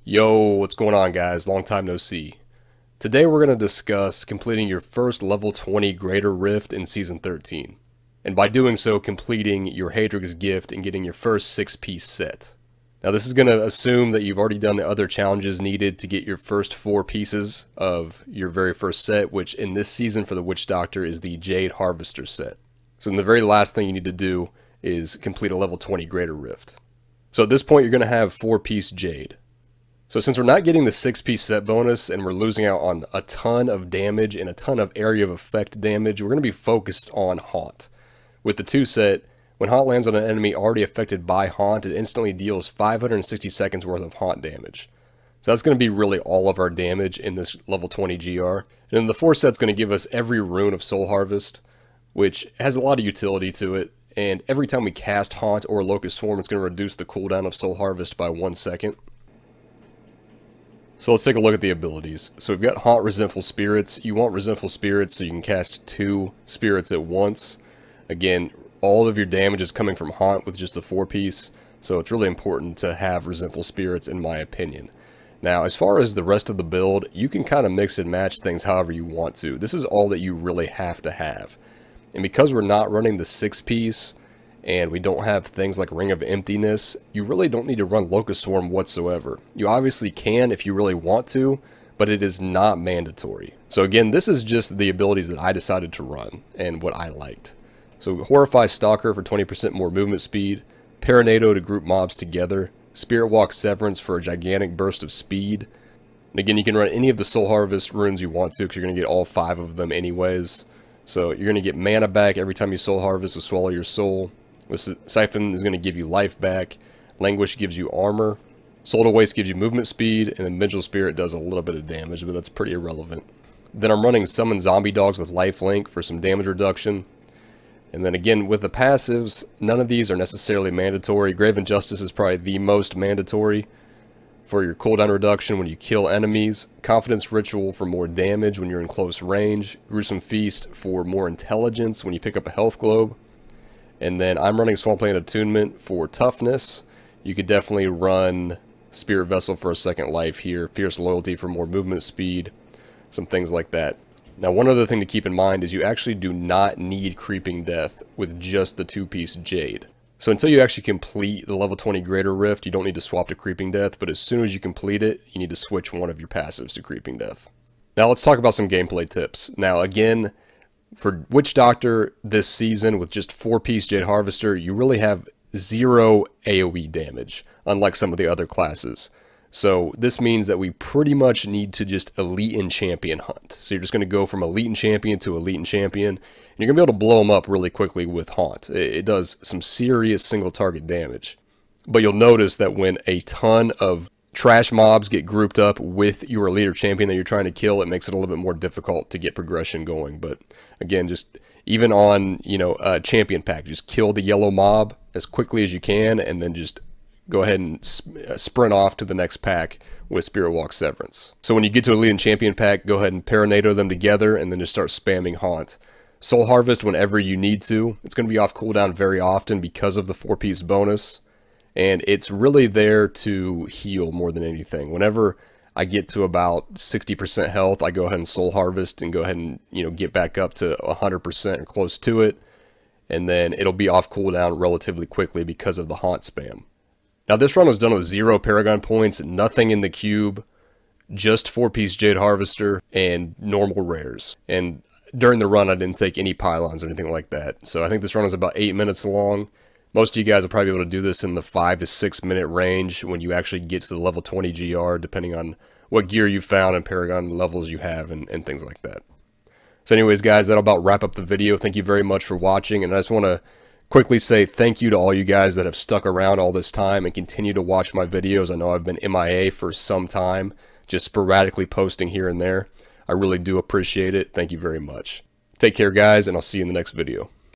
Yo, what's going on, guys? Long time no see. Today we're going to discuss completing your first level 20 Greater Rift in Season 13. And by doing so, completing your Haedrig's Gift and getting your first 6-piece set. Now this is going to assume that you've already done the other challenges needed to get your first 4 pieces of your very first set, which in this season for the Witch Doctor is the Jade Harvester set. So then the very last thing you need to do is complete a level 20 Greater Rift. So at this point you're going to have 4-piece Jade. So since we're not getting the 6-piece set bonus and we're losing out on a ton of damage and a ton of area of effect damage, we're going to be focused on Haunt. With the 2 set, when Haunt lands on an enemy already affected by Haunt, it instantly deals 560 seconds worth of Haunt damage. So that's going to be really all of our damage in this level 20 GR. And then the 4 set's going to give us every rune of Soul Harvest, which has a lot of utility to it. And every time we cast Haunt or Locust Swarm, it's going to reduce the cooldown of Soul Harvest by 1 second. So let's take a look at the abilities. So we've got Haunt Resentful Spirits. You want Resentful Spirits so you can cast 2 spirits at once. Again, all of your damage is coming from Haunt with just the 4-piece, so it's really important to have Resentful Spirits in my opinion. Now, as far as the rest of the build, you can kind of mix and match things however you want to. This is all that you really have to have. And because we're not running the 6-piece, and we don't have things like Ring of Emptiness, you really don't need to run Locust Swarm whatsoever. You obviously can if you really want to, but it is not mandatory. So again, this is just the abilities that I decided to run, and what I liked. So Horrify Stalker for 20% more movement speed, Paranado to group mobs together, Spirit Walk Severance for a gigantic burst of speed. And again, you can run any of the Soul Harvest runes you want to, because you're going to get all 5 of them anyways. So you're going to get mana back every time you Soul Harvest with Swallow Your Soul. Siphon is going to give you life back, Languish gives you armor, Soul to Waste gives you movement speed, and then Vengeful Spirit does a little bit of damage, but that's pretty irrelevant. Then I'm running Summon Zombie Dogs with lifelink for some damage reduction. And then again, with the passives, none of these are necessarily mandatory. Grave Injustice is probably the most mandatory for your cooldown reduction when you kill enemies. Confidence Ritual for more damage when you're in close range. Gruesome Feast for more intelligence when you pick up a health globe. And then I'm running Swampland Attunement for toughness. You could definitely run Spirit Vessel for a second life here. Fierce Loyalty for more movement speed. Some things like that. Now, one other thing to keep in mind is you actually do not need Creeping Death with just the 2-piece Jade. So until you actually complete the level 20 Greater Rift, you don't need to swap to Creeping Death, but as soon as you complete it, you need to switch one of your passives to Creeping Death. Now let's talk about some gameplay tips. Now again, for Witch Doctor this season with just 4-piece Jade Harvester, you really have 0 AoE damage, unlike some of the other classes. So this means that we pretty much need to just Elite and Champion hunt. So you're just going to go from Elite and Champion to Elite and Champion, and you're going to be able to blow them up really quickly with Haunt. It does some serious single target damage. But you'll notice that when a ton of trash mobs get grouped up with your Elite or Champion that you're trying to kill, it makes it a little bit more difficult to get progression going. But again, just even on, a Champion pack, just kill the yellow mob as quickly as you can, and then just go ahead and sprint off to the next pack with Spirit Walk Severance. So when you get to Elite and Champion pack, go ahead and Paranado them together, and then just start spamming Haunt. Soul Harvest whenever you need to. It's going to be off cooldown very often because of the 4-piece bonus. And it's really there to heal more than anything. Whenever I get to about 60% health, I go ahead and Soul Harvest and go ahead and, get back up to 100% or close to it. And then it'll be off cooldown relatively quickly because of the Haunt spam. Now this run was done with 0 Paragon points, nothing in the cube, just 4-piece Jade Harvester and normal rares. And during the run I didn't take any pylons or anything like that. So I think this run was about 8 minutes long. Most of you guys will probably be able to do this in the 5 to 6 minute range when you actually get to the level 20 GR, depending on what gear you found and Paragon levels you have and things like that. So anyways, guys, that'll about wrap up the video. Thank you very much for watching, and I just want to quickly say thank you to all you guys that have stuck around all this time and continue to watch my videos. I know I've been MIA for some time, just sporadically posting here and there. I really do appreciate it. Thank you very much. Take care, guys, and I'll see you in the next video.